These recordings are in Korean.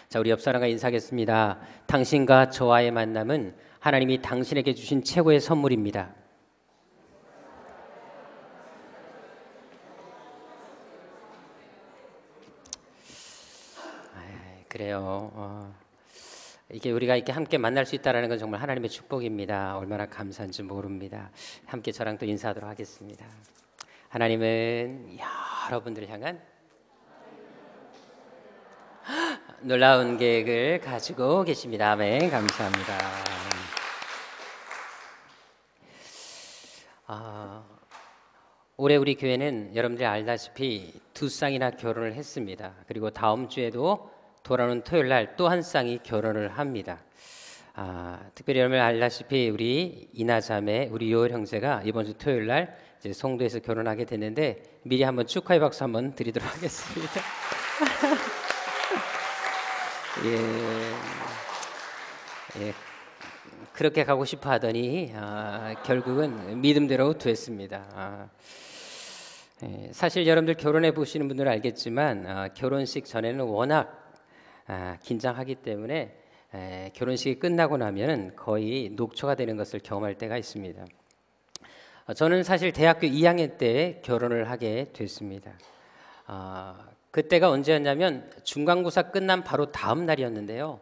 자, 우리 옆 사람과 인사하겠습니다. 당신과 저와의 만남은 하나님이 당신에게 주신 최고의 선물입니다. 그래요. 이게 우리가 이렇게 함께 만날 수 있다는 건 정말 하나님의 축복입니다. 얼마나 감사한지 모릅니다. 함께 저랑 또 인사하도록 하겠습니다. 하나님은 여러분들을 향한 놀라운 계획을 가지고 계십니다. 아멘. 감사합니다. 올해 우리 교회는 여러분들이 알다시피 2쌍이나 결혼을 했습니다. 그리고 다음 주에도 돌아오는 토요일 날 또 한 쌍이 결혼을 합니다. 특별히 여러분 알다시피 우리 이나자매, 우리 요엘 형제가 이번 주 토요일 날 이제 송도에서 결혼하게 됐는데 미리 한번 축하의 박수 한번 드리도록 하겠습니다. 예, 그렇게 가고 싶어 하더니 결국은 믿음대로 됐습니다. 사실 여러분들 결혼해 보시는 분들은 알겠지만 결혼식 전에는 워낙 긴장하기 때문에 결혼식이 끝나고 나면은 거의 녹초가 되는 것을 경험할 때가 있습니다. 저는 사실 대학교 2학년 때 결혼을 하게 됐습니다. 그때가 언제였냐면 중간고사 끝난 바로 다음 날이었는데요.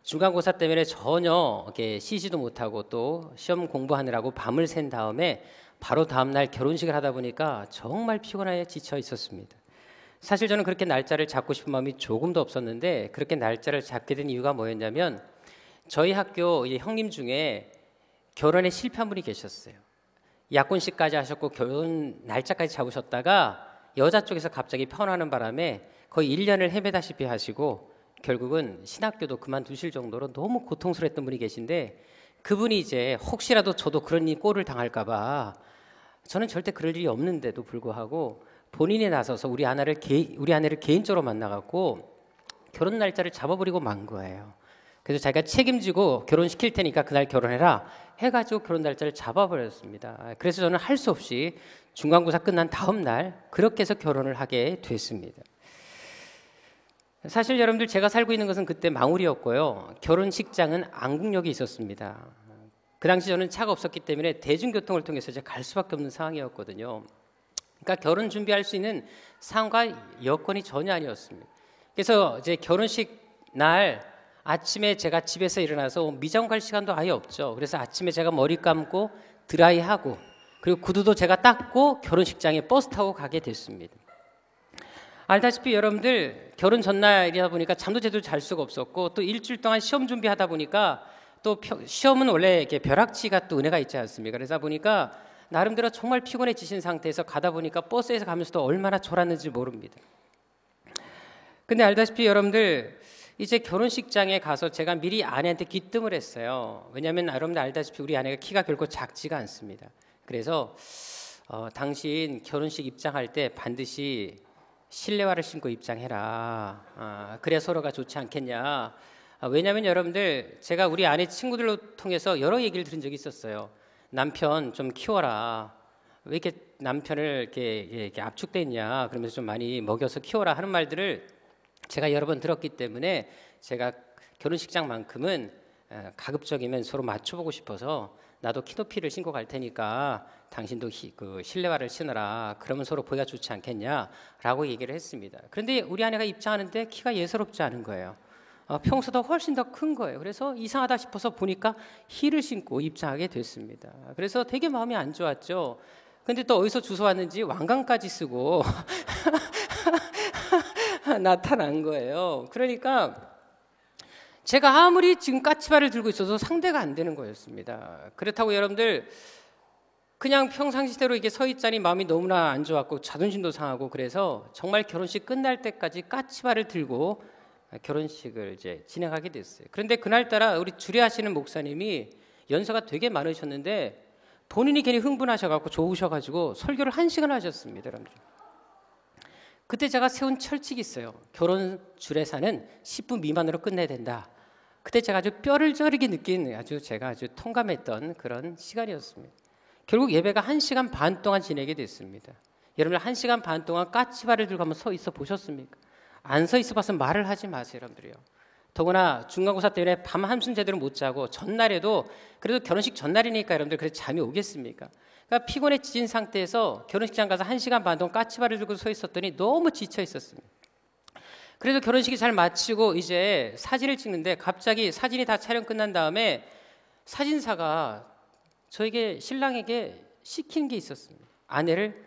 중간고사 때문에 전혀 이렇게 쉬지도 못하고 또 시험 공부하느라고 밤을 샌 다음에 바로 다음 날 결혼식을 하다 보니까 정말 피곤하게 지쳐 있었습니다. 사실 저는 그렇게 날짜를 잡고 싶은 마음이 조금도 없었는데 그렇게 날짜를 잡게 된 이유가 뭐였냐면 저희 학교 형님 중에 결혼에 실패한 분이 계셨어요. 약혼식까지 하셨고 결혼 날짜까지 잡으셨다가 여자 쪽에서 갑자기 편하는 바람에 거의 1년을 헤매다시피 하시고 결국은 신학교도 그만두실 정도로 너무 고통스러웠던 분이 계신데 그분이 이제 혹시라도 저도 그런 꼴을 당할까 봐 저는 절대 그럴 일이 없는데도 불구하고 본인이 나서서 우리 아내를 개인적으로 만나갖고 결혼 날짜를 잡아버리고 만 거예요. 그래서 자기가 책임지고 결혼시킬 테니까 그날 결혼해라 해가지고 결혼 날짜를 잡아버렸습니다. 그래서 저는 할 수 없이 중간고사 끝난 다음 날 그렇게 해서 결혼을 하게 됐습니다. 사실 여러분들 제가 살고 있는 것은 그때 망울이었고요. 결혼식장은 안국역에 있었습니다. 그 당시 저는 차가 없었기 때문에 대중교통을 통해서 이제 갈 수밖에 없는 상황이었거든요. 그러니까 결혼 준비할 수 있는 상황과 여건이 전혀 아니었습니다. 그래서 이제 결혼식 날 아침에 제가 집에서 일어나서 미장 갈 시간도 아예 없죠. 그래서 아침에 제가 머리 감고 드라이하고 그리고 구두도 제가 닦고 결혼식장에 버스 타고 가게 됐습니다. 알다시피 여러분들 결혼 전날이다 보니까 잠도 제대로 잘 수가 없었고 또 일주일 동안 시험 준비하다 보니까 또 시험은 원래 이렇게 벼락치기가 또 은혜가 있지 않습니까? 그러다 보니까 나름대로 정말 피곤해지신 상태에서 가다 보니까 버스에서 가면서도 얼마나 졸았는지 모릅니다. 근데 알다시피 여러분들 이제 결혼식장에 가서 제가 미리 아내한테 귀뜸을 했어요. 왜냐하면 여러분들 알다시피 우리 아내가 키가 결코 작지가 않습니다. 그래서 당신 결혼식 입장할 때 반드시 실내화를 신고 입장해라. 그래야 서로가 좋지 않겠냐. 왜냐하면 여러분들 제가 우리 아내 친구들로 통해서 여러 얘기를 들은 적이 있었어요. 남편 좀 키워라. 왜 이렇게 남편을 이렇게 압축돼 있냐. 그러면서 좀 많이 먹여서 키워라 하는 말들을 제가 여러 번 들었기 때문에 제가 결혼식장만큼은 가급적이면 서로 맞춰보고 싶어서 나도 키높이를 신고 갈 테니까 당신도 그 실내화를 신어라. 그러면 서로 보기가 좋지 않겠냐라고 얘기를 했습니다. 그런데 우리 아내가 입장하는데 키가 예사롭지 않은 거예요. 평소보다 훨씬 더 큰 거예요. 그래서 이상하다 싶어서 보니까 힐을 신고 입장하게 됐습니다. 그래서 되게 마음이 안 좋았죠. 근데 또 어디서 주워 왔는지 왕관까지 쓰고 나타난 거예요. 그러니까 제가 아무리 지금 까치발을 들고 있어도 상대가 안 되는 거였습니다. 그렇다고 여러분들 그냥 평상시대로 이게 서 있자니 마음이 너무나 안 좋았고 자존심도 상하고 그래서 정말 결혼식 끝날 때까지 까치발을 들고 결혼식을 이제 진행하게 됐어요. 그런데 그날따라 우리 주례하시는 목사님이 연세가 되게 많으셨는데 본인이 괜히 흥분하셔갖고 좋으셔가지고 설교를 1시간 하셨습니다. 여러분. 그때 제가 세운 철칙이 있어요. 결혼 주례사는 10분 미만으로 끝내야 된다. 그때 제가 아주 뼈를 저리게 느낀 제가 아주 통감했던 그런 시간이었습니다. 결국 예배가 1시간 반 동안 지내게 됐습니다. 여러분 1시간 반 동안 까치발을 들고 한번 서 있어 보셨습니까? 안 서 있어 봐서 말을 하지 마세요, 여러분들이요. 더구나 중간고사 때문에 밤 한숨 제대로 못 자고 전날에도 그래도 결혼식 전날이니까 여러분들 그래도 잠이 오겠습니까? 그러니까 피곤에 지친 상태에서 결혼식장 가서 1시간 반 동안 까치발을 들고 서 있었더니 너무 지쳐 있었습니다. 그래서 결혼식이 잘 마치고 이제 사진을 찍는데 갑자기 사진이 다 촬영 끝난 다음에 사진사가 저에게 신랑에게 시킨 게 있었습니다. 아내를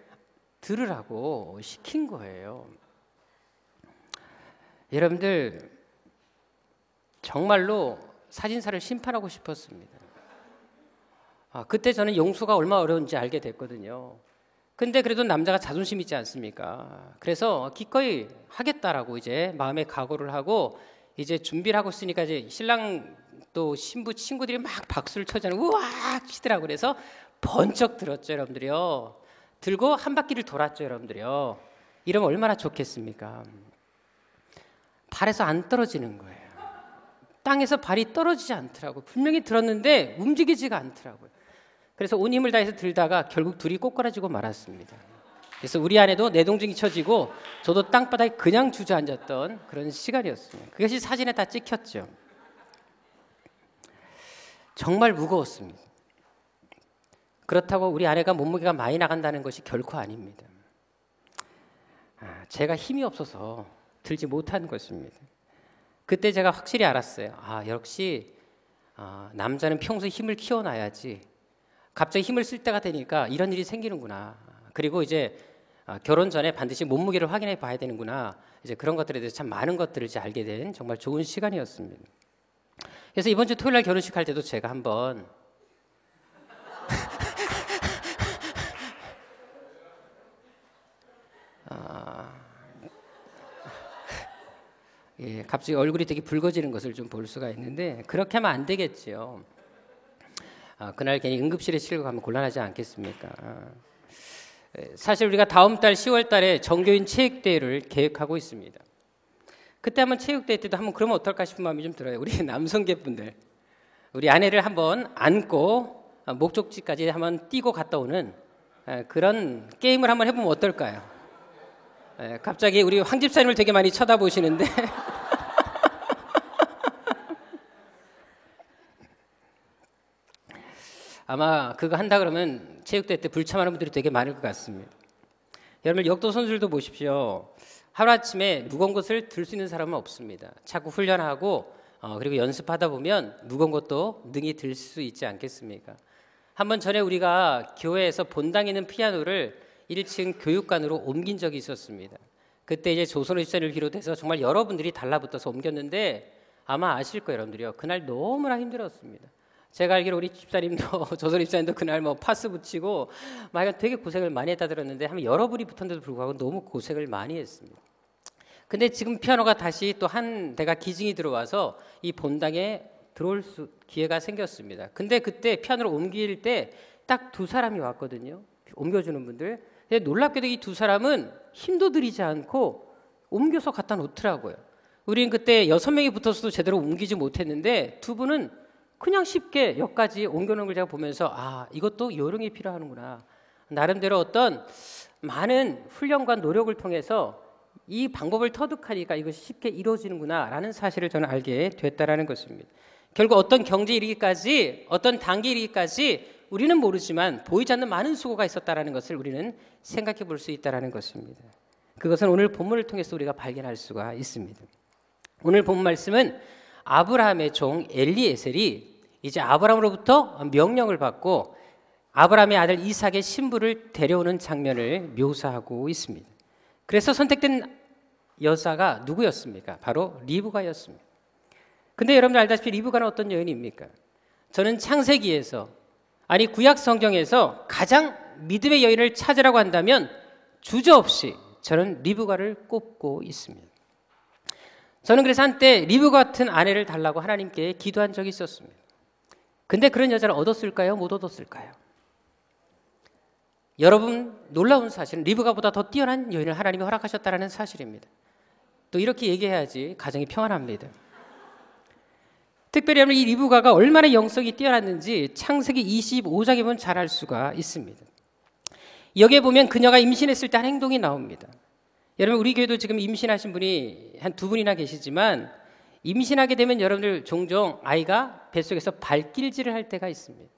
들으라고 시킨 거예요. 여러분들 정말로 사진사를 심판하고 싶었습니다. 그때 저는 용서가 얼마나 어려운지 알게 됐거든요. 근데 그래도 남자가 자존심 있지 않습니까? 그래서 기꺼이 하겠다라고 이제 마음에 각오를 하고 이제 준비를 하고 있으니까 이제 신랑 또 신부 친구들이 막 박수를 쳐주는 우와 치더라고. 그래서 번쩍 들었죠, 여러분들이요. 들고 한 바퀴를 돌았죠, 여러분들이요. 이러면 얼마나 좋겠습니까? 발에서 안 떨어지는 거예요. 땅에서 발이 떨어지지 않더라고요. 분명히 들었는데 움직이지가 않더라고요. 그래서 온 힘을 다해서 들다가 결국 둘이 꼬꾸라지고 말았습니다. 그래서 우리 아내도 내동증이 쳐지고 저도 땅바닥에 그냥 주저앉았던 그런 시간이었습니다. 그것이 사진에 다 찍혔죠. 정말 무거웠습니다. 그렇다고 우리 아내가 몸무게가 많이 나간다는 것이 결코 아닙니다. 제가 힘이 없어서 들지 못한 것입니다. 그때 제가 확실히 알았어요. 역시 남자는 평소에 힘을 키워놔야지 갑자기 힘을 쓸 때가 되니까 이런 일이 생기는구나. 그리고 이제 결혼 전에 반드시 몸무게를 확인해 봐야 되는구나. 이제 그런 것들에 대해서 참 많은 것들을 이제 알게 된 정말 좋은 시간이었습니다. 그래서 이번 주 토요일 날 결혼식 할 때도 제가 한번 갑자기 얼굴이 되게 붉어지는 것을 좀 볼 수가 있는데 그렇게 하면 안 되겠지요. 그날 괜히 응급실에 실고 가면 곤란하지 않겠습니까? 사실 우리가 다음 달 10월 달에 정교인 체육대회를 계획하고 있습니다. 그때 한번 체육대회 때도 한번 그러면 어떨까 싶은 마음이 좀 들어요. 우리 남성계분들 우리 아내를 한번 안고 목적지까지 한번 뛰고 갔다 오는 그런 게임을 한번 해보면 어떨까요? 갑자기 우리 황 집사님을 되게 많이 쳐다보시는데 아마 그거 한다 그러면 체육대회 때 불참하는 분들이 되게 많을 것 같습니다. 여러분 역도 선수들도 보십시오. 하루아침에 무거운 것을 들 수 있는 사람은 없습니다. 자꾸 훈련하고 그리고 연습하다 보면 무거운 것도 능히 들 수 있지 않겠습니까? 한번 전에 우리가 교회에서 본당에 있는 피아노를 1층 교육관으로 옮긴 적이 있었습니다. 그때 이제 조선호 집사님을 비롯해서 정말 여러분들이 달라붙어서 옮겼는데 아마 아실 거예요, 여러분들이요. 그날 너무나 힘들었습니다. 제가 알기로 우리 집사님도 조선호 집사님도 그날 뭐 파스 붙이고 막 되게 고생을 많이 했다 들었는데 한 여러분이 붙었는데도 불구하고 너무 고생을 많이 했습니다. 근데 지금 피아노가 다시 또 한 대가 기증이 들어와서 이 본당에 들어올 기회가 생겼습니다. 근데 그때 피아노를 옮길 때 딱 두 사람이 왔거든요. 옮겨주는 분들. 근데 놀랍게도 이 두 사람은 힘도 들이지 않고 옮겨서 갖다 놓더라고요. 우리는 그때 6명이 붙어서도 제대로 옮기지 못했는데 두 분은 그냥 쉽게 여기까지 옮겨놓은 걸 제가 보면서 이것도 요령이 필요하는구나. 나름대로 어떤 많은 훈련과 노력을 통해서 이 방법을 터득하니까 이것이 쉽게 이루어지는구나 라는 사실을 저는 알게 됐다라는 것입니다. 결국 어떤 경지에 이르기까지 어떤 단계에 이르기까지 우리는 모르지만 보이지 않는 많은 수고가 있었다라는 것을 우리는 생각해 볼 수 있다라는 것입니다. 그것은 오늘 본문을 통해서 우리가 발견할 수가 있습니다. 오늘 본 말씀은 아브라함의 종 엘리에셀이 이제 아브라함으로부터 명령을 받고 아브라함의 아들 이삭의 신부를 데려오는 장면을 묘사하고 있습니다. 그래서 선택된 여자가 누구였습니까? 바로 리브가였습니다. 근데 여러분들 알다시피 리브가는 어떤 여인입니까? 저는 창세기에서 구약 성경에서 가장 믿음의 여인을 찾으라고 한다면 주저없이 저는 리브가를 꼽고 있습니다. 저는 그래서 한때 리브가 같은 아내를 달라고 하나님께 기도한 적이 있었습니다. 근데 그런 여자를 얻었을까요? 못 얻었을까요? 여러분 놀라운 사실은 리브가보다 더 뛰어난 여인을 하나님이 허락하셨다는 사실입니다. 또 이렇게 얘기해야지 가정이 평안합니다. 특별히 이 리브가가 얼마나 영성이 뛰어났는지 창세기 25장에 보면 잘 알 수가 있습니다. 여기에 보면 그녀가 임신했을 때 한 행동이 나옵니다. 여러분 우리 교회도 지금 임신하신 분이 한 2분이나 계시지만 임신하게 되면 여러분들 종종 아이가 뱃속에서 발길질을 할 때가 있습니다.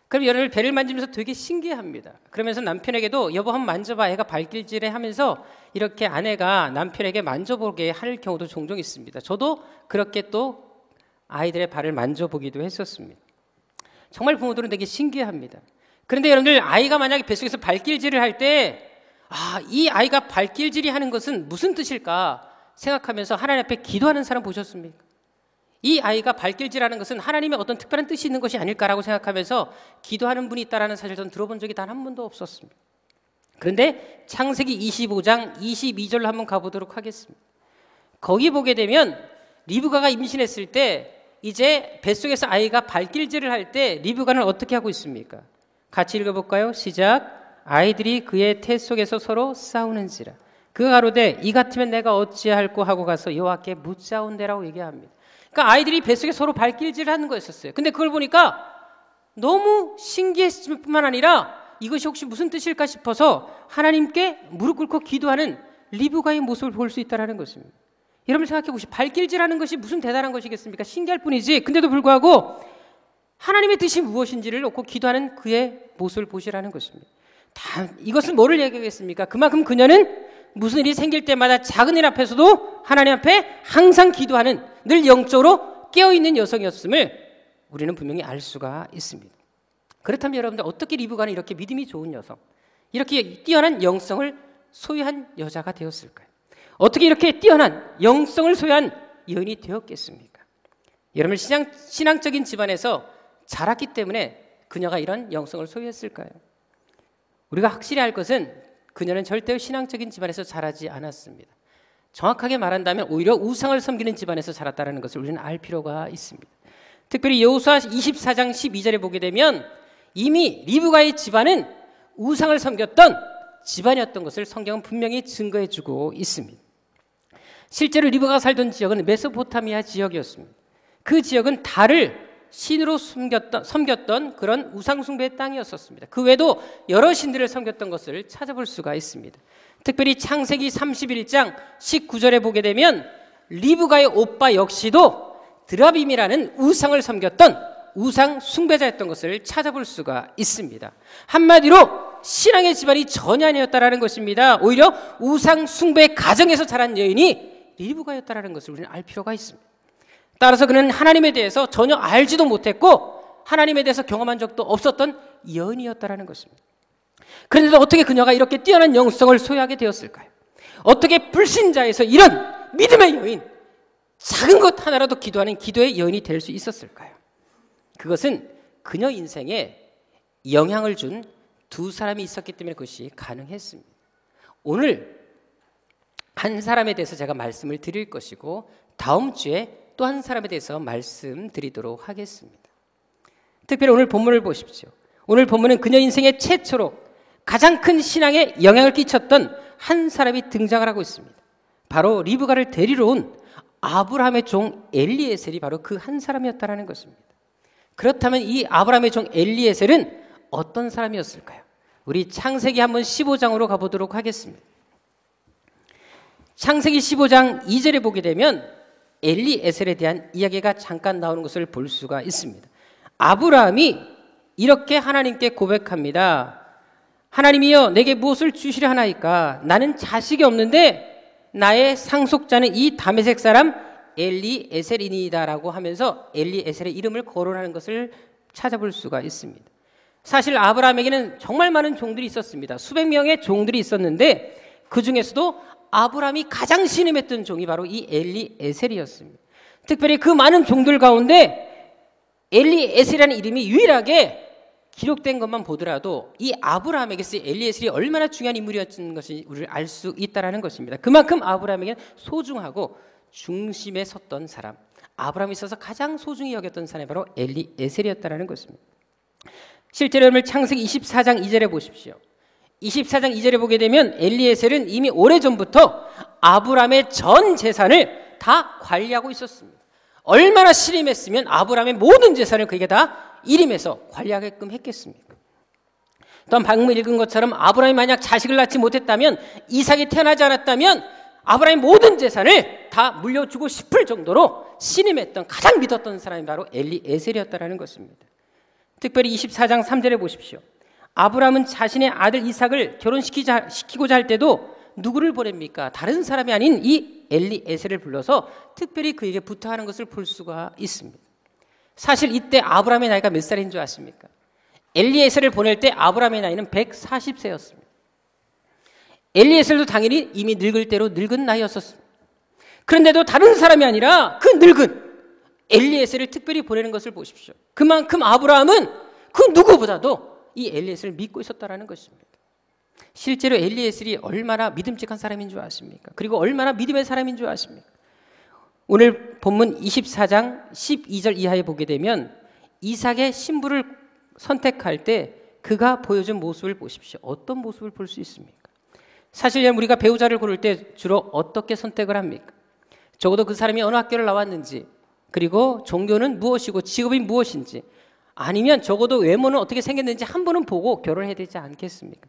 그럼 여러분들 배를 만지면서 되게 신기합니다. 그러면서 남편에게도 여보 한번 만져봐, 애가 발길질해 하면서 이렇게 아내가 남편에게 만져보게 할 경우도 종종 있습니다. 저도 그렇게 또 아이들의 발을 만져보기도 했었습니다. 정말 부모들은 되게 신기합니다. 그런데 여러분들 아이가 만약에 뱃속에서 발길질을 할 때 이 아이가 발길질이 하는 것은 무슨 뜻일까 생각하면서 하나님 앞에 기도하는 사람 보셨습니까? 이 아이가 발길질하는 것은 하나님의 어떤 특별한 뜻이 있는 것이 아닐까라고 생각하면서 기도하는 분이 있다는 사실 저는 들어본 적이 단 한 번도 없었습니다. 그런데 창세기 25장 22절로 한번 가보도록 하겠습니다. 거기 보게 되면 리브가가 임신했을 때 이제 뱃속에서 아이가 발길질을 할 때 리브가는 어떻게 하고 있습니까? 같이 읽어볼까요? 시작. 아이들이 그의 태 속에서 서로 싸우는지라. 그가 가로되 이 같으면 내가 어찌할꼬 하고 가서 여호와께 묻자온대라고 얘기합니다. 그러니까 아이들이 뱃속에 서로 발길질을 하는 거였었어요. 근데 그걸 보니까 너무 신기했을 뿐만 아니라 이것이 혹시 무슨 뜻일까 싶어서 하나님께 무릎 꿇고 기도하는 리브가의 모습을 볼 수 있다는 것입니다. 여러분 생각해 보시죠. 발길질하는 것이 무슨 대단한 것이겠습니까? 신기할 뿐이지. 근데도 불구하고 하나님의 뜻이 무엇인지를 놓고 기도하는 그의 모습을 보시라는 것입니다. 이것은 뭐를 얘기하겠습니까? 그만큼 그녀는 무슨 일이 생길 때마다 작은 일 앞에서도 하나님 앞에 항상 기도하는 늘 영적으로 깨어있는 여성이었음을 우리는 분명히 알 수가 있습니다. 그렇다면 여러분들 어떻게 리브가는 이렇게 믿음이 좋은 여성, 이렇게 뛰어난 영성을 소유한 여자가 되었을까요? 어떻게 이렇게 뛰어난 영성을 소유한 여인이 되었겠습니까? 여러분 신앙적인 집안에서 자랐기 때문에 그녀가 이런 영성을 소유했을까요? 우리가 확실히 알 것은 그녀는 절대로 신앙적인 집안에서 자라지 않았습니다. 정확하게 말한다면 오히려 우상을 섬기는 집안에서 자랐다는 것을 우리는 알 필요가 있습니다. 특별히 여호수아 24장 12절에 보게 되면 이미 리브가의 집안은 우상을 섬겼던 집안이었던 것을 성경은 분명히 증거해주고 있습니다. 실제로 리브가가 살던 지역은 메소포타미아 지역이었습니다. 그 지역은 달을 신으로 섬겼던 그런 우상숭배의 땅이었었습니다. 그 외에도 여러 신들을 섬겼던 것을 찾아볼 수가 있습니다. 특별히 창세기 31장 19절에 보게 되면 리브가의 오빠 역시도 드라빔이라는 우상을 섬겼던 우상 숭배자였던 것을 찾아볼 수가 있습니다. 한마디로 신앙의 집안이 전혀 아니었다라는 것입니다. 오히려 우상 숭배 가정에서 자란 여인이 리브가였다라는 것을 우리는 알 필요가 있습니다. 따라서 그는 하나님에 대해서 전혀 알지도 못했고 하나님에 대해서 경험한 적도 없었던 여인이었다라는 것입니다. 그런데도 어떻게 그녀가 이렇게 뛰어난 영성을 소유하게 되었을까요? 어떻게 불신자에서 이런 믿음의 여인, 작은 것 하나라도 기도하는 기도의 여인이 될 수 있었을까요? 그것은 그녀 인생에 영향을 준 두 사람이 있었기 때문에 그것이 가능했습니다. 오늘 한 사람에 대해서 제가 말씀을 드릴 것이고 다음 주에 또 한 사람에 대해서 말씀드리도록 하겠습니다. 특별히 오늘 본문을 보십시오. 오늘 본문은 그녀 인생의 최초로 가장 큰 신앙에 영향을 끼쳤던 한 사람이 등장을 하고 있습니다. 바로 리브가를 데리러 온 아브라함의 종 엘리에셀이 바로 그 한 사람이었다는 것입니다. 그렇다면 이 아브라함의 종 엘리에셀은 어떤 사람이었을까요? 우리 창세기 한번 15장으로 가보도록 하겠습니다. 창세기 15장 2절에 보게 되면 엘리에셀에 대한 이야기가 잠깐 나오는 것을 볼 수가 있습니다. 아브라함이 이렇게 하나님께 고백합니다. 하나님이여 내게 무엇을 주시려 하나이까? 나는 자식이 없는데 나의 상속자는 이 다메섹 사람 엘리에셀이니이다라고 하면서 엘리에셀의 이름을 거론하는 것을 찾아볼 수가 있습니다. 사실 아브라함에게는 정말 많은 종들이 있었습니다. 수백 명의 종들이 있었는데 그 중에서도 아브라함이 가장 신임했던 종이 바로 이 엘리에셀이었습니다. 특별히 그 많은 종들 가운데 엘리에셀이라는 이름이 유일하게 기록된 것만 보더라도 이 아브라함에게서 엘리에셀이 얼마나 중요한 인물이었던 것이 우리를 알 수 있다는 것입니다. 그만큼 아브라함에게는 소중하고 중심에 섰던 사람, 아브라함이 있어서 가장 소중히 여겼던 사람이 바로 엘리에셀이었다는 것입니다. 실제로 여러분 창세기 24장 2절에 보십시오. 24장 2절에 보게 되면 엘리에셀은 이미 오래전부터 아브라함의 전 재산을 다 관리하고 있었습니다. 얼마나 신임했으면 아브라함의 모든 재산을 그에게 다 일임해서 관리하게끔 했겠습니까? 또한 방금 읽은 것처럼 아브라함이 만약 자식을 낳지 못했다면, 이삭이 태어나지 않았다면 아브라함의 모든 재산을 다 물려주고 싶을 정도로 신임했던, 가장 믿었던 사람이 바로 엘리에셀이었다라는 것입니다. 특별히 24장 3절에 보십시오. 아브라함은 자신의 아들 이삭을 결혼시키고자 할 때도 누구를 보냅니까? 다른 사람이 아닌 이 엘리에셀을 불러서 특별히 그에게 부탁하는 것을 볼 수가 있습니다. 사실 이때 아브라함의 나이가 몇 살인 줄 아십니까? 엘리에셀을 보낼 때 아브라함의 나이는 140세였습니다. 엘리에셀도 당연히 이미 늙을 대로 늙은 나이였었습니다. 그런데도 다른 사람이 아니라 그 늙은 엘리에셀을 특별히 보내는 것을 보십시오. 그만큼 아브라함은 그 누구보다도 이 엘리에셀을 믿고 있었다는 것입니다. 실제로 엘리에셀이 얼마나 믿음직한 사람인 줄 아십니까? 그리고 얼마나 믿음의 사람인 줄 아십니까? 오늘 본문 24장 12절 이하에 보게 되면 이삭의 신부를 선택할 때 그가 보여준 모습을 보십시오. 어떤 모습을 볼 수 있습니까? 사실 우리가 배우자를 고를 때 주로 어떻게 선택을 합니까? 적어도 그 사람이 어느 학교를 나왔는지, 그리고 종교는 무엇이고 직업이 무엇인지, 아니면 적어도 외모는 어떻게 생겼는지 한 번은 보고 결혼해야 되지 않겠습니까?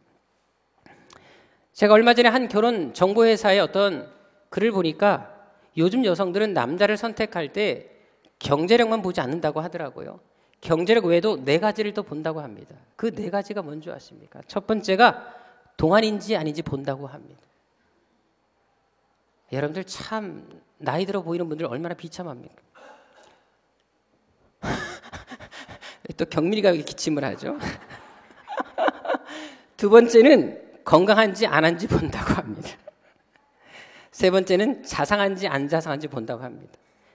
제가 얼마 전에 한 결혼 정보회사의 어떤 글을 보니까 요즘 여성들은 남자를 선택할 때 경제력만 보지 않는다고 하더라고요. 경제력 외에도 4가지를 더 본다고 합니다. 그 4가지가 뭔지 아십니까? 첫 번째가 동안인지 아닌지 본다고 합니다. 여러분들 참 나이 들어 보이는 분들 얼마나 비참합니까? 또 경민이가 기침을 하죠. 두 번째는 건강한지 안 한지 본다고 합니다. 세 번째는 자상한지 안 자상한지 본다고 합니다.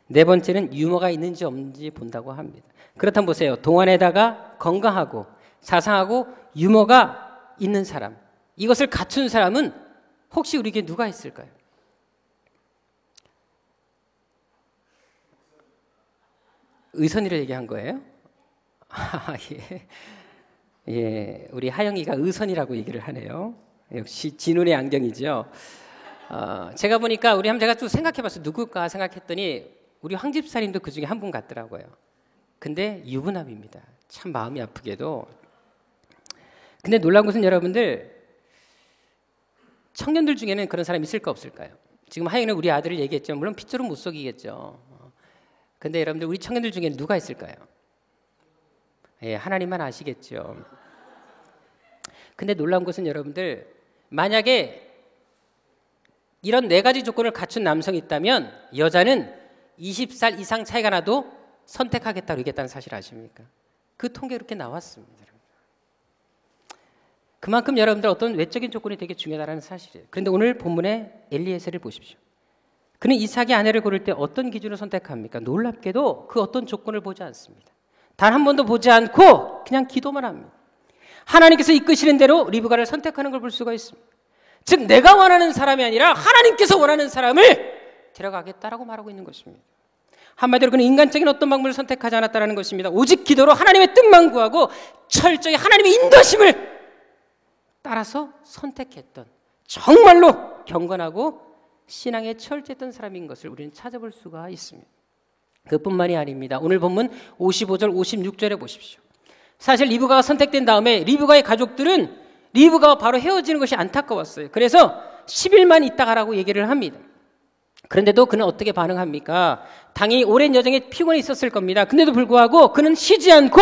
네 번째는 유머가 있는지 없는지 본다고 합니다. 그렇다면 보세요. 동안에다가 건강하고 자상하고 유머가 있는 사람, 이것을 갖춘 사람은 혹시 우리에게 누가 있을까요? 의선이를 얘기한 거예요? 예. 예, 우리 하영이가 의선이라고 얘기를 하네요. 역시 진운의 안경이죠. 제가 보니까 제가 또 생각해봤어요. 누굴까 생각했더니 우리 황 집사님도 그 중에 한 분 같더라고요. 근데 유부남입니다. 참 마음이 아프게도. 근데 놀라운 것은 여러분들, 청년들 중에는 그런 사람이 있을까 없을까요? 지금 하영이는 우리 아들을 얘기했죠. 물론 핏줄은 못 속이겠죠. 근데 여러분들 우리 청년들 중에 누가 있을까요? 예, 하나님만 아시겠죠. 근데 놀라운 것은 여러분들, 만약에 이런 4가지 조건을 갖춘 남성이 있다면 여자는 20살 이상 차이가 나도 선택하겠다고 얘기했다는 사실 아십니까? 그 통계 그렇게 나왔습니다. 그만큼 여러분들 어떤 외적인 조건이 되게 중요하다는 사실이에요. 그런데 오늘 본문의 엘리에셀을 보십시오. 그는 이삭의 아내를 고를 때 어떤 기준을 선택합니까? 놀랍게도 그 어떤 조건을 보지 않습니다. 단 한 번도 보지 않고 그냥 기도만 합니다. 하나님께서 이끄시는 대로 리브가를 선택하는 걸 볼 수가 있습니다. 즉 내가 원하는 사람이 아니라 하나님께서 원하는 사람을 데려가겠다라고 말하고 있는 것입니다. 한마디로 그는 인간적인 어떤 방법을 선택하지 않았다는 것입니다. 오직 기도로 하나님의 뜻만 구하고 철저히 하나님의 인도심을 따라서 선택했던, 정말로 경건하고 신앙에 철저했던 사람인 것을 우리는 찾아볼 수가 있습니다. 그뿐만이 아닙니다. 오늘 본문 55절 56절에 보십시오. 사실 리브가가 선택된 다음에 리브가의 가족들은 리브가와 바로 헤어지는 것이 안타까웠어요. 그래서 10일만 있다 가라고 얘기를 합니다. 그런데도 그는 어떻게 반응합니까? 당연히 오랜 여정에 피곤해 있었을 겁니다. 근데도 불구하고 그는 쉬지 않고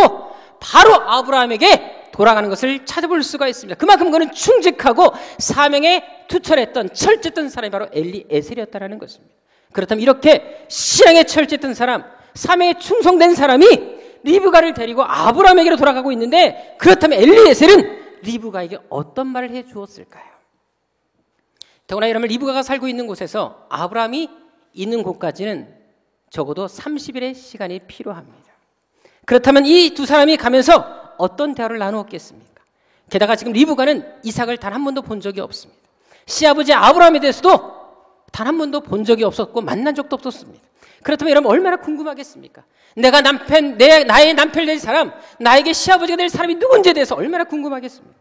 바로 아브라함에게 돌아가는 것을 찾아볼 수가 있습니다. 그만큼 그는 충직하고 사명에 투철했던, 철저했던 사람이 바로 엘리에셀이었다는 것입니다. 그렇다면 이렇게 신앙에 철저했던 사람, 사명에 충성된 사람이 리브가를 데리고 아브라함에게로 돌아가고 있는데, 그렇다면 엘리에셀은 리브가에게 어떤 말을 해 주었을까요? 더구나 이러면 리브가가 살고 있는 곳에서 아브라함이 있는 곳까지는 적어도 30일의 시간이 필요합니다. 그렇다면 이 두 사람이 가면서 어떤 대화를 나누었겠습니까? 게다가 지금 리브가는 이삭을 단 한 번도 본 적이 없습니다. 시아버지 아브라함에 대해서도 단 한 번도 본 적이 없었고 만난 적도 없었습니다. 그렇다면 여러분 얼마나 궁금하겠습니까? 나의 남편 될 사람, 나에게 시아버지가 될 사람이 누군지에 대해서 얼마나 궁금하겠습니까?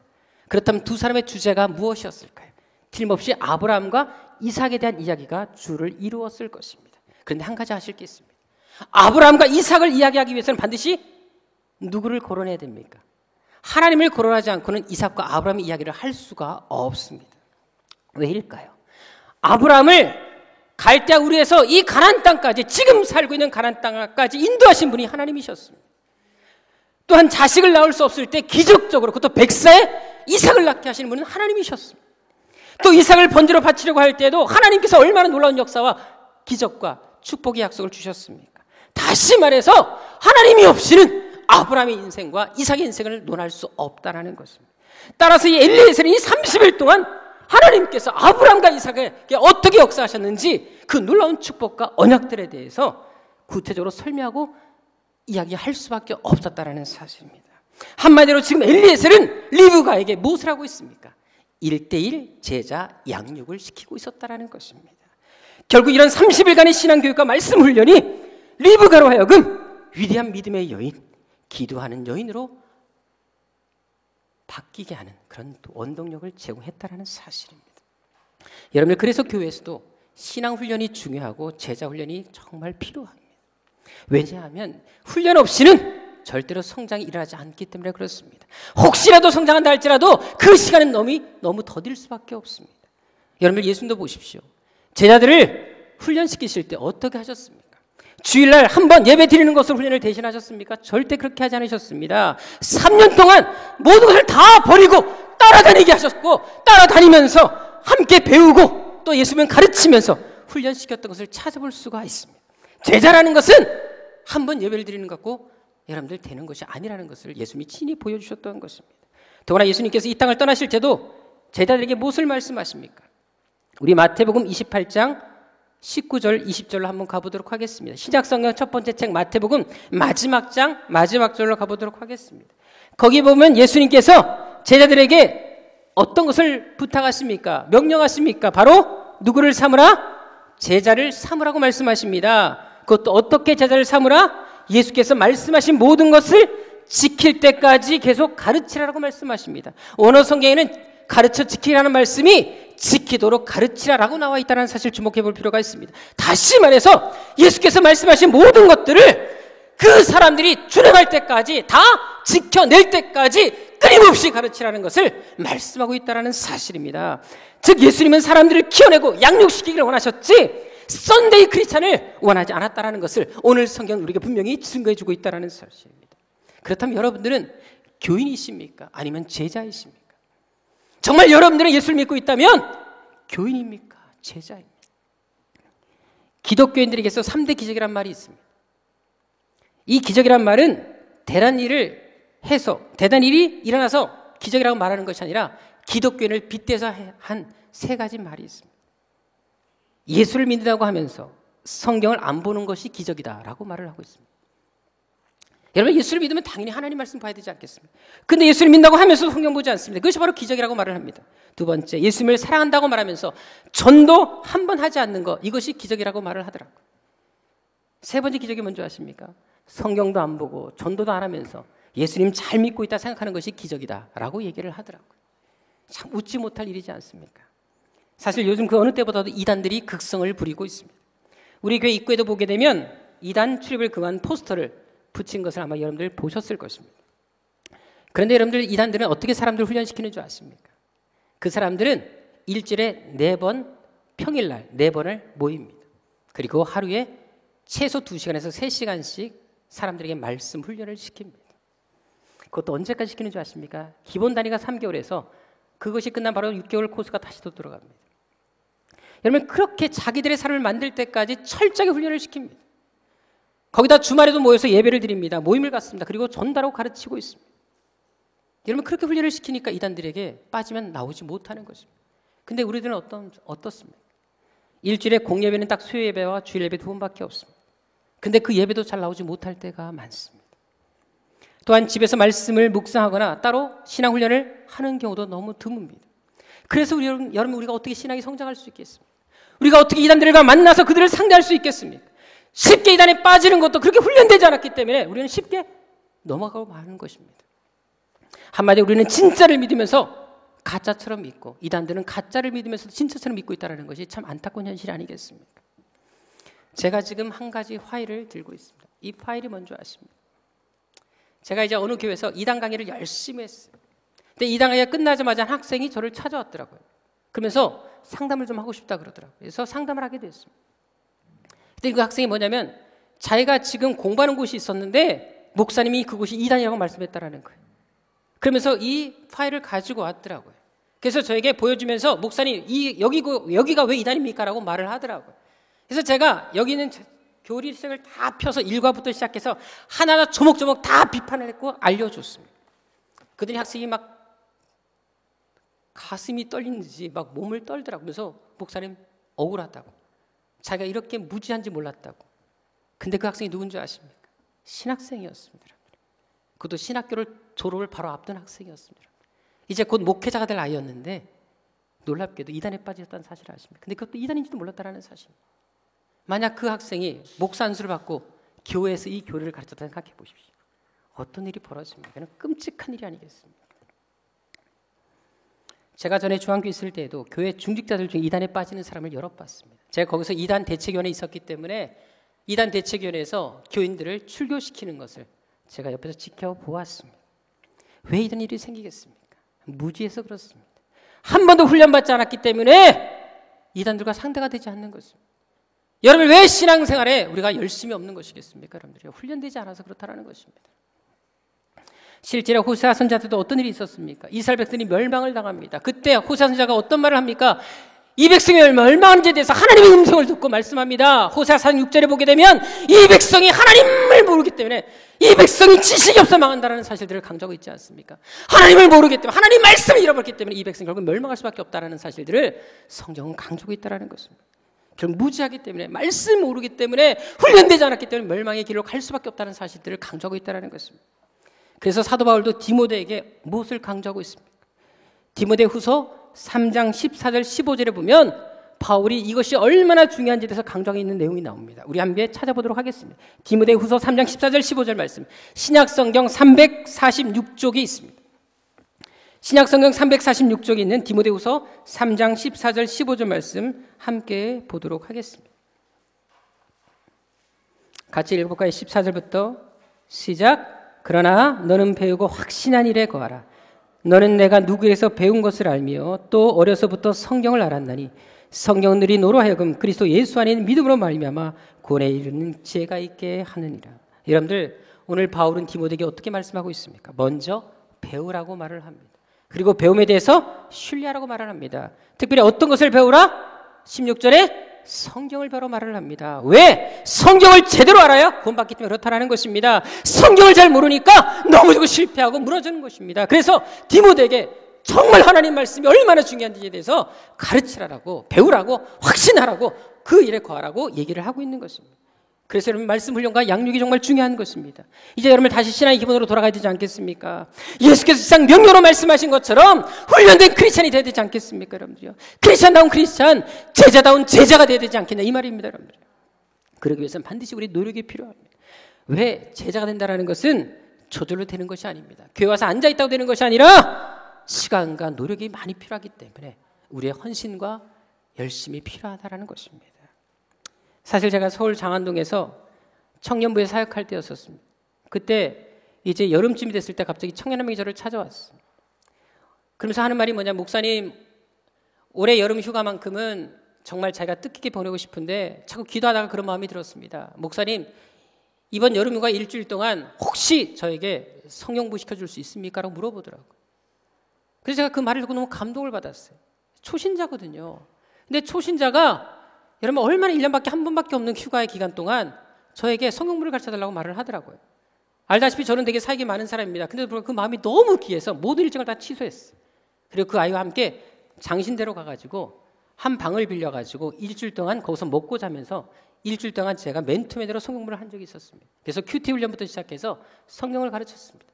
그렇다면 두 사람의 주제가 무엇이었을까요? 틀림없이 아브라함과 이삭에 대한 이야기가 주를 이루었을 것입니다. 그런데 한 가지 아실 게 있습니다. 아브라함과 이삭을 이야기하기 위해서는 반드시 누구를 거론해야 됩니까? 하나님을 거론하지 않고는 이삭과 아브라함의 이야기를 할 수가 없습니다. 왜일까요? 아브라함을 갈대아 우르에서 이 가나안 땅까지, 지금 살고 있는 가나안 땅까지 인도하신 분이 하나님이셨습니다. 또한 자식을 낳을 수 없을 때 기적적으로, 그것도 100세에 이삭을 낳게 하시는 분은 하나님이셨습니다. 또 이삭을 번제로 바치려고 할 때도 하나님께서 얼마나 놀라운 역사와 기적과 축복의 약속을 주셨습니까? 다시 말해서 하나님이 없이는 아브라함의 인생과 이삭의 인생을 논할 수 없다는 것입니다. 따라서 이 엘리에셀은 이 30일 동안 하나님께서 아브라함과 이삭에게 어떻게 역사하셨는지 그 놀라운 축복과 언약들에 대해서 구체적으로 설명하고 이야기할 수밖에 없었다는 사실입니다. 한마디로 지금 엘리에셀은 리브가에게 무엇을 하고 있습니까? 1:1 제자 양육을 시키고 있었다는 것입니다. 결국 이런 30일간의 신앙교육과 말씀 훈련이 리브가로 하여금 위대한 믿음의 여인, 기도하는 여인으로 바뀌게 하는 그런 원동력을 제공했다는 사실입니다. 여러분, 그래서 교회에서도 신앙 훈련이 중요하고 제자 훈련이 정말 필요합니다. 왜냐하면 훈련 없이는 절대로 성장이 일어나지 않기 때문에 그렇습니다. 혹시라도 성장한다 할지라도 그 시간은 너무 더딜 수밖에 없습니다. 여러분, 예수님도 보십시오. 제자들을 훈련시키실 때 어떻게 하셨습니까? 주일날 한번 예배 드리는 것으로 훈련을 대신하셨습니까? 절대 그렇게 하지 않으셨습니다. 3년 동안 모든 것을 다 버리고 따라다니게 하셨고, 따라다니면서 함께 배우고 또 예수님을 가르치면서 훈련시켰던 것을 찾아볼 수가 있습니다. 제자라는 것은 한번 예배를 드리는 것 같고 여러분들 되는 것이 아니라는 것을 예수님이 친히 보여주셨던 것입니다. 더구나 예수님께서 이 땅을 떠나실 때도 제자들에게 무엇을 말씀하십니까? 우리 마태복음 28장 19절 20절로 한번 가보도록 하겠습니다. 신약성경 첫 번째 책 마태복음 마지막 장 마지막 절로 가보도록 하겠습니다. 거기 보면 예수님께서 제자들에게 어떤 것을 부탁하십니까? 명령하십니까? 바로 누구를 삼으라? 제자를 삼으라고 말씀하십니다. 그것도 어떻게 제자를 삼으라? 예수께서 말씀하신 모든 것을 지킬 때까지 계속 가르치라라고 말씀하십니다. 원어 성경에는 가르쳐 지키라는 말씀이 지키도록 가르치라라고 나와 있다는 사실 주목해 볼 필요가 있습니다. 다시 말해서 예수께서 말씀하신 모든 것들을 그 사람들이 준행할 때까지, 다 지켜낼 때까지 끊임없이 가르치라는 것을 말씀하고 있다는 사실입니다. 즉 예수님은 사람들을 키워내고 양육시키기를 원하셨지 썬데이 크리스찬을 원하지 않았다는 것을 오늘 성경은 우리에게 분명히 증거해 주고 있다는 사실입니다. 그렇다면 여러분들은 교인이십니까? 아니면 제자이십니까? 정말 여러분들은 예수를 믿고 있다면 교인입니까? 제자입니까? 기독교인들에게서 3대 기적이란 말이 있습니다. 이 기적이란 말은 대단한 일이 일어나서 기적이라고 말하는 것이 아니라 기독교인을 빗대서 한 3가지 말이 있습니다. 예수를 믿는다고 하면서 성경을 안 보는 것이 기적이다라고 말을 하고 있습니다. 여러분, 예수를 믿으면 당연히 하나님 말씀 봐야 되지 않겠습니까? 근데 예수를 믿는다고 하면서 성경 보지 않습니다. 그것이 바로 기적이라고 말을 합니다. 두 번째, 예수님을 사랑한다고 말하면서 전도 한 번 하지 않는 것, 이것이 기적이라고 말을 하더라고요. 세 번째 기적이 뭔지 아십니까? 성경도 안 보고 전도도 안 하면서 예수님 잘 믿고 있다 생각하는 것이 기적이다라고 얘기를 하더라고요. 참 웃지 못할 일이지 않습니까? 사실 요즘 그 어느 때보다도 이단들이 극성을 부리고 있습니다. 우리 교회 입구에도 보게 되면 이단 출입을 금한 포스터를 붙인 것을 아마 여러분들 보셨을 것입니다. 그런데 여러분들, 이단들은 어떻게 사람들을 훈련시키는 줄 아십니까? 그 사람들은 일주일에 4번, 평일날 4번을 모입니다. 그리고 하루에 최소 2시간에서 3시간씩 사람들에게 말씀 훈련을 시킵니다. 그것도 언제까지 시키는 줄 아십니까? 기본 단위가 3개월에서 그것이 끝난 바로 6개월 코스가 다시 또 들어갑니다. 여러분, 그렇게 자기들의 삶을 만들 때까지 철저하게 훈련을 시킵니다. 거기다 주말에도 모여서 예배를 드립니다. 모임을 갖습니다. 그리고 전달하고 가르치고 있습니다. 여러분, 그렇게 훈련을 시키니까 이단들에게 빠지면 나오지 못하는 것입니다. 근데 우리들은 어떻습니까? 일주일에 공예배는 딱 수요 예배와 주일 예배 2번밖에 없습니다. 근데 그 예배도 잘 나오지 못할 때가 많습니다. 또한 집에서 말씀을 묵상하거나 따로 신앙 훈련을 하는 경우도 너무 드뭅니다. 그래서 여러분, 우리가 어떻게 신앙이 성장할 수 있겠습니까? 우리가 어떻게 이단들과 만나서 그들을 상대할 수 있겠습니까? 쉽게 이단에 빠지는 것도 그렇게 훈련되지 않았기 때문에 우리는 쉽게 넘어가고 마는 것입니다. 한마디로 우리는 진짜를 믿으면서 가짜처럼 믿고, 이단들은 가짜를 믿으면서 진짜처럼 믿고 있다는 것이 참 안타까운 현실이 아니겠습니까? 제가 지금 한 가지 파일을 들고 있습니다. 이 파일이 뭔지 아십니까? 제가 이제 어느 교회에서 이단 강의를 열심히 했어요. 근데 이단 강의가 끝나자마자 한 학생이 저를 찾아왔더라고요. 그러면서 상담을 좀 하고 싶다 그러더라고요. 그래서 상담을 하게 됐습니다. 근데 그 학생이 뭐냐면 자기가 지금 공부하는 곳이 있었는데 목사님이 그곳이 이단이라고 말씀했다라는 거예요. 그러면서 이 파일을 가지고 왔더라고요. 그래서 저에게 보여주면서 목사님 여기가 왜 이단입니까? 라고 말을 하더라고요. 그래서 제가 여기 있는 교리책을 다 펴서 1과부터 시작해서 하나하나 조목조목 다 비판을 했고 알려줬습니다. 그들이 학생이 막 가슴이 떨리는지 막 몸을 떨더라고요. 그래서 목사님 억울하다고. 자기가 이렇게 무지한지 몰랐다고. 근데 그 학생이 누군지 아십니까? 신학생이었습니다. 그것도 신학교를 졸업을 바로 앞둔 학생이었습니다. 이제 곧 목회자가 될 아이였는데 놀랍게도 이단에 빠졌다는 사실을 아십니까? 근데 그것도 이단인지도 몰랐다는 사실. 만약 그 학생이 목사 안수를 받고 교회에서 이 교리를 가르쳤다고 생각해 보십시오. 어떤 일이 벌어집니까? 그는 끔찍한 일이 아니겠습니까? 제가 전에 중앙교회 있을 때에도 교회 중직자들 중에 이단에 빠지는 사람을 여러 봤습니다. 제가 거기서 이단 대책위원회에 있었기 때문에 이단 대책위원회에서 교인들을 출교시키는 것을 제가 옆에서 지켜보았습니다. 왜 이런 일이 생기겠습니까? 무지해서 그렇습니다. 한 번도 훈련받지 않았기 때문에 이단들과 상대가 되지 않는 것입니다. 여러분 왜 신앙생활에 우리가 열심히 없는 것이겠습니까? 여러분들이 훈련되지 않아서 그렇다는 것입니다. 실제로 호세아 선지자 때도 어떤 일이 있었습니까? 이스라엘 백성이 멸망을 당합니다. 그때 호세아 선지자가 어떤 말을 합니까? 이 백성이 멸망하는지에 대해서 하나님의 음성을 듣고 말씀합니다. 호세아 4장 6절에 보게 되면 이 백성이 하나님을 모르기 때문에 이 백성이 지식이 없어 망한다는 사실들을 강조하고 있지 않습니까? 하나님을 모르기 때문에 하나님 말씀을 잃어버렸기 때문에 이 백성이 결국 멸망할 수밖에 없다는 사실들을 성경은 강조하고 있다는 것입니다. 결국 무지하기 때문에 말씀을 모르기 때문에 훈련되지 않았기 때문에 멸망의 길로 갈 수밖에 없다는 사실들을 강조하고 있다는 것입니다. 그래서 사도 바울도 디모데에게 무엇을 강조하고 있습니까? 디모데 후서 3장 14절 15절에 보면 바울이 이것이 얼마나 중요한지에 대해서 강조하고 있는 내용이 나옵니다. 우리 함께 찾아보도록 하겠습니다. 디모데 후서 3장 14절 15절 말씀, 신약성경 346쪽이 있습니다. 신약성경 346쪽에 있는 디모데 후서 3장 14절 15절 말씀 함께 보도록 하겠습니다. 같이 읽어볼까요? 14절부터 시작. 그러나 너는 배우고 확신한 일에 거하라. 너는 내가 누구에게서 배운 것을 알며 또 어려서부터 성경을 알았나니 성경은 너희 너로 하여금 그리스도 예수 안에 있는 믿음으로 말미암아 구원에 이르는 지혜가 있게 하느니라. 여러분들 오늘 바울은 디모데에게 어떻게 말씀하고 있습니까? 먼저 배우라고 말을 합니다. 그리고 배움에 대해서 신뢰하라고 말을 합니다. 특별히 어떤 것을 배우라? 16절에 성경을 배우러 말을 합니다. 왜? 성경을 제대로 알아야 구원받기 때문에 그렇다는 것입니다. 성경을 잘 모르니까 넘어지고 실패하고 무너지는 것입니다. 그래서 디모데에게 정말 하나님 말씀이 얼마나 중요한지에 대해서 가르치라고 배우라고 확신하라고 그 일에 거하라고 얘기를 하고 있는 것입니다. 그래서 여러분 말씀 훈련과 양육이 정말 중요한 것입니다. 이제 여러분 다시 신앙의 기본으로 돌아가야 되지 않겠습니까? 예수께서 세상 명료로 말씀하신 것처럼 훈련된 크리스찬이 되어야 되지 않겠습니까? 여러분들요. 크리스찬다운 크리스찬, 제자다운 제자가 되어야 되지 않겠냐 이 말입니다. 여러분들. 그러기 위해서는 반드시 우리 노력이 필요합니다. 왜? 제자가 된다는 것은 저절로 되는 것이 아닙니다. 교회 와서 앉아있다고 되는 것이 아니라 시간과 노력이 많이 필요하기 때문에 우리의 헌신과 열심이 필요하다는 것입니다. 사실 제가 서울 장안동에서 청년부에 사역할 때였었습니다. 그때 이제 여름쯤이 됐을 때 갑자기 청년 한 명이 저를 찾아왔어요. 그러면서 하는 말이 뭐냐, 목사님 올해 여름 휴가만큼은 정말 자기가 뜻깊게 보내고 싶은데 자꾸 기도하다가 그런 마음이 들었습니다. 목사님 이번 여름 휴가 일주일 동안 혹시 저에게 성령부 시켜줄 수 있습니까? 라고 물어보더라고요. 그래서 제가 그 말을 듣고 너무 감동을 받았어요. 초신자거든요. 근데 초신자가 여러분 얼마나 1년밖에 한 번밖에 없는 휴가의 기간 동안 저에게 성경물을 가르쳐달라고 말을 하더라고요. 알다시피 저는 되게 사역이 많은 사람입니다. 근데 그 마음이 너무 귀해서 모든 일정을 다 취소했어요. 그리고 그 아이와 함께 장신대로 가가지고 한 방을 빌려가지고 일주일 동안 거기서 먹고 자면서 일주일 동안 제가 맨투맨으로 성경물을 한 적이 있었습니다. 그래서 큐티 훈련부터 시작해서 성경을 가르쳤습니다.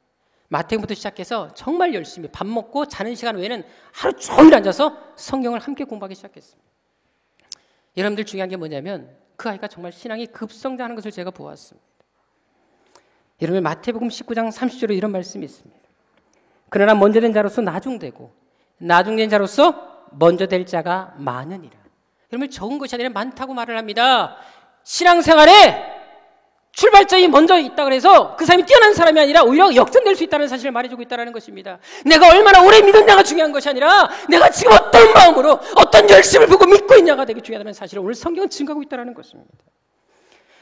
마태복음부터 시작해서 정말 열심히 밥 먹고 자는 시간 외에는 하루 종일 앉아서 성경을 함께 공부하기 시작했습니다. 여러분들 중요한 게 뭐냐면 그 아이가 정말 신앙이 급성장하는 것을 제가 보았습니다. 여러분 마태복음 19장 30절에 이런 말씀이 있습니다. 그러나 먼저 된 자로서 나중되고 나중된 자로서 먼저 될 자가 많으니라. 여러분 적은 것이 아니라 많다고 말을 합니다. 신앙생활에 출발점이 먼저 있다 그래서 그 사람이 뛰어난 사람이 아니라 오히려 역전될 수 있다는 사실을 말해주고 있다는 것입니다. 내가 얼마나 오래 믿었냐가 중요한 것이 아니라 내가 지금 어떤 마음으로 어떤 열심을 보고 믿고 있냐가 되게 중요하다는 사실을 오늘 성경은 증거하고 있다는 것입니다.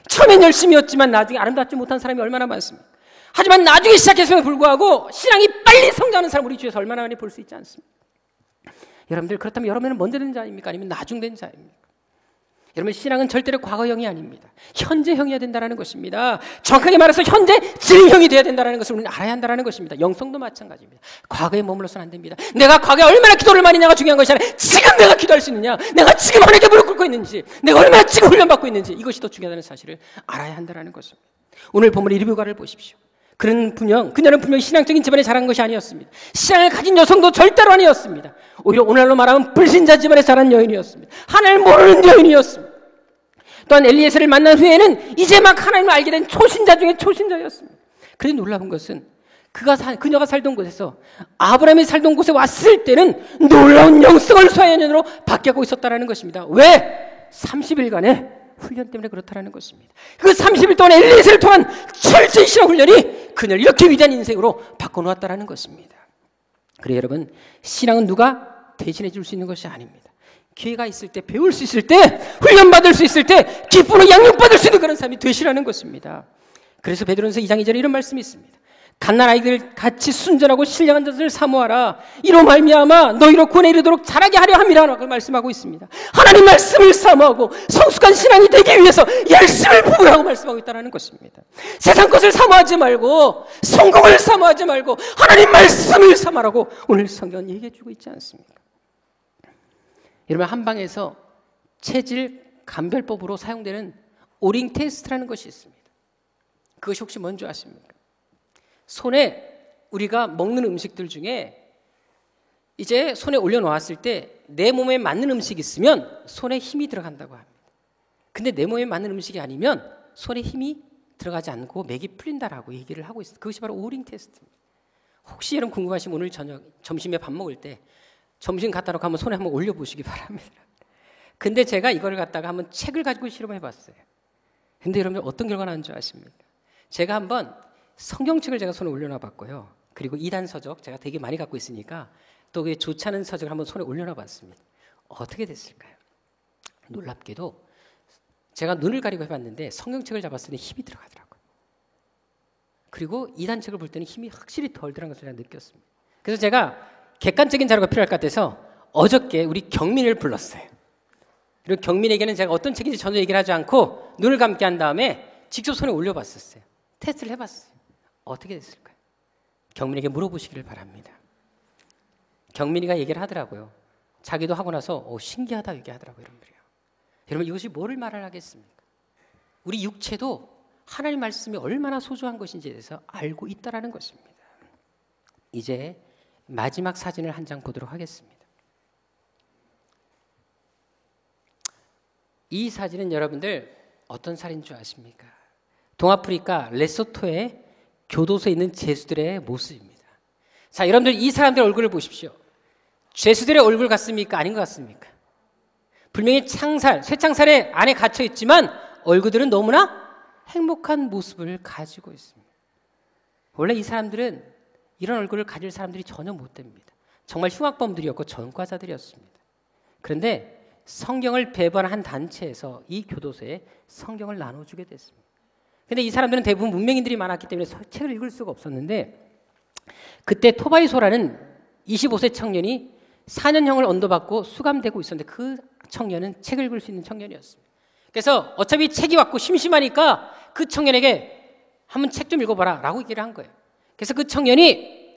처음엔 열심이었지만 나중에 아름답지 못한 사람이 얼마나 많습니까? 하지만 나중에 시작했음에도 불구하고 신앙이 빨리 성장하는 사람 우리 주위에서 얼마나 많이 볼 수 있지 않습니까? 여러분들 그렇다면 여러분은 먼저 된 자입니까? 아니면 나중된 자입니까? 여러분 신앙은 절대로 과거형이 아닙니다. 현재형이어야 된다는 것입니다. 정확하게 말해서 현재 진형이 되어야 된다는 것을 우리는 알아야 한다는 것입니다. 영성도 마찬가지입니다. 과거에 머물러서는 안 됩니다. 내가 과거에 얼마나 기도를 많이 했냐가 중요한 것이 아니라 지금 내가 기도할 수 있느냐, 내가 지금 하나님께 무릎 꿇고 있는지, 내가 얼마나 지금 훈련받고 있는지 이것이 더 중요하다는 사실을 알아야 한다는 것입니다. 오늘 본문의 리뷰가를 보십시오. 그녀는 분명 신앙적인 집안에 자란 것이 아니었습니다. 신앙을 가진 여성도 절대로 아니었습니다. 오히려 오늘날로 말하면 불신자 집안에 자란 여인이었습니다. 하나님을 모르는 여인이었습니다. 또한 엘리에셀을 만난 후에는 이제 막 하나님을 알게 된 초신자 중에 초신자였습니다. 그런데 놀라운 것은 그녀가 살던 곳에서 아브라함이 살던 곳에 왔을 때는 놀라운 영성을 소유한 년으로 바뀌고 있었다는 것입니다. 왜? 30일간의 훈련 때문에 그렇다는 것입니다. 그 30일 동안 엘리에셀을 통한 철저히 신앙 훈련이 그녀를 이렇게 위대한 인생으로 바꿔놓았다는 것입니다. 그래 여러분, 신앙은 누가 대신해 줄 수 있는 것이 아닙니다. 기회가 있을 때, 배울 수 있을 때, 훈련받을 수 있을 때, 기쁨으로 양육받을 수 있는 그런 사람이 되시라는 것입니다. 그래서 베드로전서 2장 2절에 이런 말씀이 있습니다. 갓난 아이들 같이 순전하고 신령한 자들을 사모하라. 이로 말미암아 너희로 구원에 이르도록 자라게 하려 함이라 라고 말씀하고 있습니다. 하나님 말씀을 사모하고 성숙한 신앙이 되기 위해서 열심을 부으라고 말씀하고 있다는 것입니다. 세상 것을 사모하지 말고 성공을 사모하지 말고 하나님 말씀을 사모하라고 오늘 성경은 얘기해 주고 있지 않습니까? 여러분, 한방에서 체질 감별법으로 사용되는 오링 테스트라는 것이 있습니다. 그것이 혹시 뭔지 아십니까? 손에 우리가 먹는 음식들 중에 이제 손에 올려놓았을 때 내 몸에 맞는 음식이 있으면 손에 힘이 들어간다고 합니다. 근데 내 몸에 맞는 음식이 아니면 손에 힘이 들어가지 않고 맥이 풀린다라고 얘기를 하고 있어요. 그것이 바로 오링 테스트입니다. 혹시 여러분 궁금하시면 오늘 점심에 밥 먹을 때 점심 갖다 놓고 한번 손에 한번 올려보시기 바랍니다. 근데 제가 이걸 갖다가 한번 책을 가지고 실험해 봤어요. 근데 여러분 어떤 결과가 나온 줄 아십니까? 제가 한번 성경책을 제가 손에 올려놔 봤고요. 그리고 2단 서적 제가 되게 많이 갖고 있으니까 또 그 좋지 않은 서적을 한번 손에 올려놔 봤습니다. 어떻게 됐을까요? 놀랍게도 제가 눈을 가리고 해봤는데 성경책을 잡았을 때 힘이 들어가더라고요. 그리고 2단 책을 볼 때는 힘이 확실히 덜 들어간 것을 제가 느꼈습니다. 그래서 제가 객관적인 자료가 필요할 것 같아서 어저께 우리 경민을 불렀어요. 그리고 경민에게는 제가 어떤 책인지 전혀 얘기를 하지 않고 눈을 감게 한 다음에 직접 손에 올려봤었어요. 테스트를 해봤어요. 어떻게 됐을까요? 경민에게 물어보시기를 바랍니다. 경민이가 얘기를 하더라고요. 자기도 하고 나서 신기하다 얘기하더라고요. 여러분 이것이 뭐를 말하겠습니까? 우리 육체도 하나님 말씀이 얼마나 소중한 것인지에 대해서 알고 있다는 것입니다. 이제 마지막 사진을 한 장 보도록 하겠습니다. 이 사진은 여러분들 어떤 사진인 줄 아십니까? 동아프리카 레소토의 교도소에 있는 죄수들의 모습입니다. 자, 여러분들 이 사람들의 얼굴을 보십시오. 죄수들의 얼굴 같습니까? 아닌 것 같습니까? 분명히 쇠창살에 안에 갇혀 있지만 얼굴들은 너무나 행복한 모습을 가지고 있습니다. 원래 이 사람들은 이런 얼굴을 가질 사람들이 전혀 못 됩니다. 정말 흉악범들이었고 전과자들이었습니다. 그런데 성경을 배반한 단체에서 이 교도소에 성경을 나눠주게 됐습니다. 근데 이 사람들은 대부분 문명인들이 많았기 때문에 책을 읽을 수가 없었는데 그때 토바이소라는 25세 청년이 4년형을 언도받고 수감되고 있었는데 그 청년은 책을 읽을 수 있는 청년이었습니다. 그래서 어차피 책이 왔고 심심하니까 그 청년에게 한번 책 좀 읽어봐라 라고 얘기를 한 거예요. 그래서 그 청년이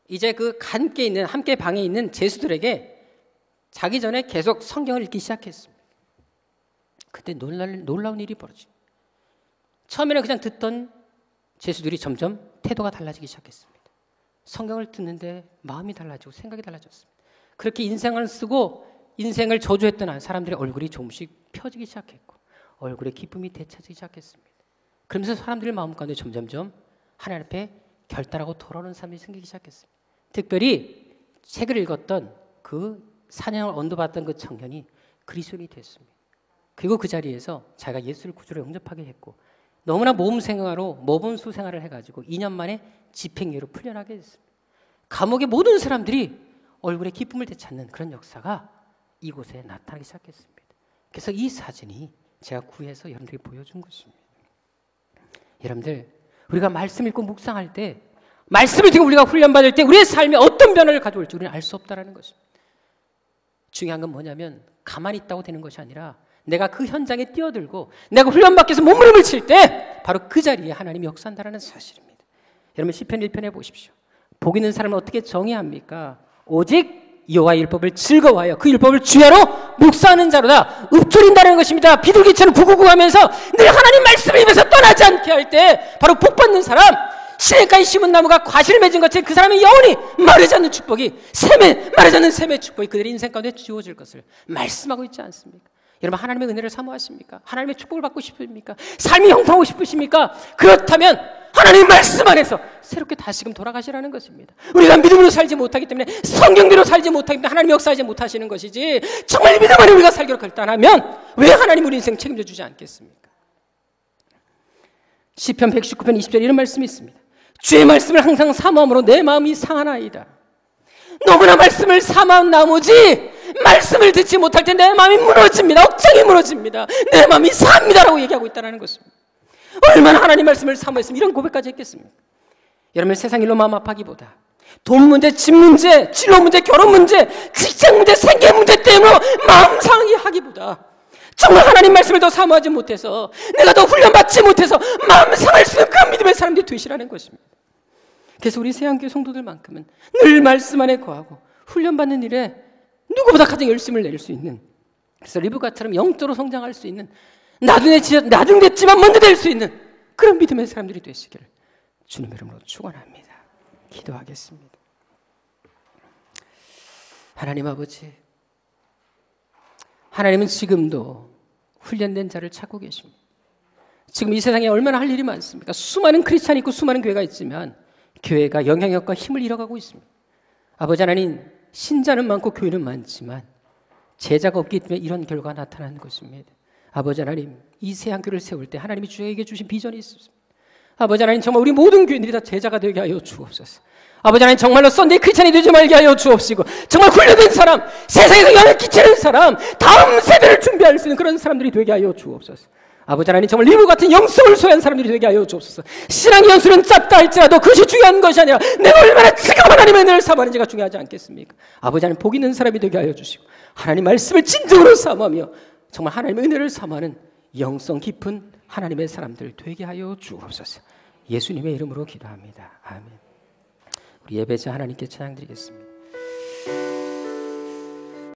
이제 그 함께 방에 있는 죄수들에게 자기 전에 계속 성경을 읽기 시작했습니다. 그때 놀라운 일이 벌어집니다. 처음에는 그냥 듣던 죄수들이 점점 태도가 달라지기 시작했습니다. 성경을 듣는데 마음이 달라지고 생각이 달라졌습니다. 그렇게 인생을 쓰고 인생을 저주했던 사람들의 얼굴이 조금씩 펴지기 시작했고 얼굴에 기쁨이 되찾기 시작했습니다. 그러면서 사람들의 마음 가운데 점점점 하나님 앞에 결단하고 돌아오는 사람이 생기기 시작했습니다. 특별히 책을 읽었던 그 4년을 언도받던 그 청년이 그리스도인이 됐습니다. 그리고 그 자리에서 자기가 예수를 구주로 영접하게 했고 너무나 모범수 생활을 해가지고 2년 만에 집행유예로 풀려나게 됐습니다. 감옥의 모든 사람들이 얼굴에 기쁨을 되찾는 그런 역사가 이곳에 나타나기 시작했습니다. 그래서 이 사진이 제가 구해서 여러분들에게 보여준 것입니다. 여러분들, 우리가 말씀 읽고 묵상할 때, 말씀을 듣고 우리가 훈련받을 때 우리의 삶에 어떤 변화를 가져올지 우리는 알 수 없다는 것입니다. 중요한 건 뭐냐면 가만히 있다고 되는 것이 아니라 내가 그 현장에 뛰어들고 내가 훈련받기 위해서 몸부림을 칠 때 바로 그 자리에 하나님이 역사한다는 사실입니다. 여러분, 시편 1편에 보십시오. 복 있는 사람은 어떻게 정의합니까? 오직 여호와의 율법을 즐거워하여 그 율법을 주야로 묵상하는 자로다. 읊조린다는 것입니다. 비둘기처럼 구구구 하면서 늘 하나님 말씀을 입에서 떠나지 않게 할 때 바로 복 받는 사람, 시냇가에 심은 나무가 과실을 맺은 것처럼 그 사람의 영혼이 마르지 않는 축복이 마르지 않는 샘의 축복이 그들의 인생 가운데 지워질 것을 말씀하고 있지 않습니까? 여러분, 하나님의 은혜를 사모하십니까? 하나님의 축복을 받고 싶습니까? 삶이 형통하고 싶으십니까? 그렇다면 하나님 말씀 안에서 새롭게 다시금 돌아가시라는 것입니다. 우리가 믿음으로 살지 못하기 때문에, 성경대로 살지 못하기 때문에 하나님 역사하지 못하시는 것이지, 정말 믿음 안에 우리가 살기로 결단하면 왜 하나님 우리 인생 책임져 주지 않겠습니까? 시편 119편 20절에 이런 말씀이 있습니다. 주의 말씀을 항상 사모함으로 내 마음이 상하나이다. 너무나 말씀을 사모한 나머지 말씀을 듣지 못할 때 내 마음이 무너집니다. 억장이 무너집니다. 내 마음이 상합니다라고 얘기하고 있다는 것입니다. 얼마나 하나님 말씀을 사모했으면 이런 고백까지 했겠습니까? 여러분, 세상 일로 마음 아파하기보다 돈 문제, 집 문제, 진로 문제, 결혼 문제, 직장 문제, 생계 문제 때문에 마음 상하게 하기보다 정말 하나님 말씀을 더 사모하지 못해서, 내가 더 훈련받지 못해서 마음 상할 수 있는 그런 믿음의 사람들이 되시라는 것입니다. 그래서 우리 세안교회 성도들만큼은 늘 말씀 안에 거하고 훈련받는 일에 누구보다 가장 열심을 낼 수 있는, 그래서 리브가처럼 영적으로 성장할 수 있는, 나중 됐지만 먼저 될 수 있는 그런 믿음의 사람들이 되시기를 주님의 이름으로 축원합니다. 기도하겠습니다. 하나님 아버지, 하나님은 지금도 훈련된 자를 찾고 계십니다. 지금 이 세상에 얼마나 할 일이 많습니까? 수많은 크리스찬이 있고 수많은 교회가 있지만 교회가 영향력과 힘을 잃어가고 있습니다. 아버지 하나님, 신자는 많고 교회는 많지만 제자가 없기 때문에 이런 결과가 나타나는 것입니다. 아버지 하나님, 이 새한교회를 세울 때 하나님이 저에게 주신 비전이 있습니다. 아버지 하나님, 정말 우리 모든 교인들이 다 제자가 되게 하여 주옵소서. 아버지 하나님, 정말로 썬데이 크리스찬이 되지 말게 하여 주옵시고, 정말 훈련된 사람, 세상에서 영향을 끼치는 사람, 다음 세대를 준비할 수 있는 그런 사람들이 되게 하여 주옵소서. 아버지 하나님, 정말 리브 같은 영성을 소유한 사람들이 되게 하여 주옵소서. 신앙의 연수는 짧다 할지라도 그것이 중요한 것이 아니라 내가 얼마나 지금 하나님의 은혜를 사모하는지가 중요하지 않겠습니까? 아버지 하나님, 복 있는 사람이 되게 하여 주시고 하나님 말씀을 진정으로 사모하며 정말 하나님의 은혜를 사모하는 영성 깊은 하나님의 사람들 되게 하여 주옵소서. 예수님의 이름으로 기도합니다. 아멘. 우리 예배자 하나님께 찬양드리겠습니다.